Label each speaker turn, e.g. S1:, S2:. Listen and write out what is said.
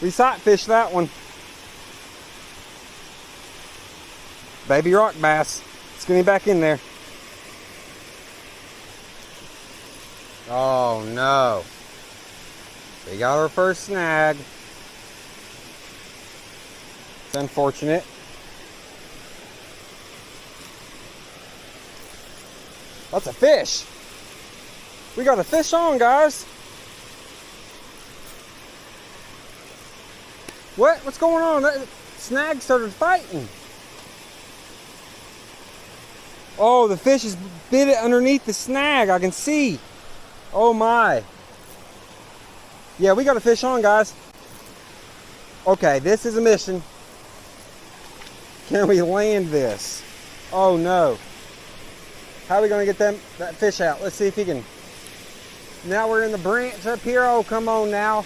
S1: We sight fished that one. Baby rock bass. Let's get him back in there. Oh no. We got our first snag. It's unfortunate. That's a fish. We got a fish on, guys. What? What's going on? That snag started fighting. Oh, the fish has bit it underneath the snag. I can see. Oh my. Yeah, we got a fish on, guys. Okay, this is a mission. Can we land this? Oh no. How are we gonna get that fish out? Let's see if he can. Now we're in the branch up here. Oh, come on now.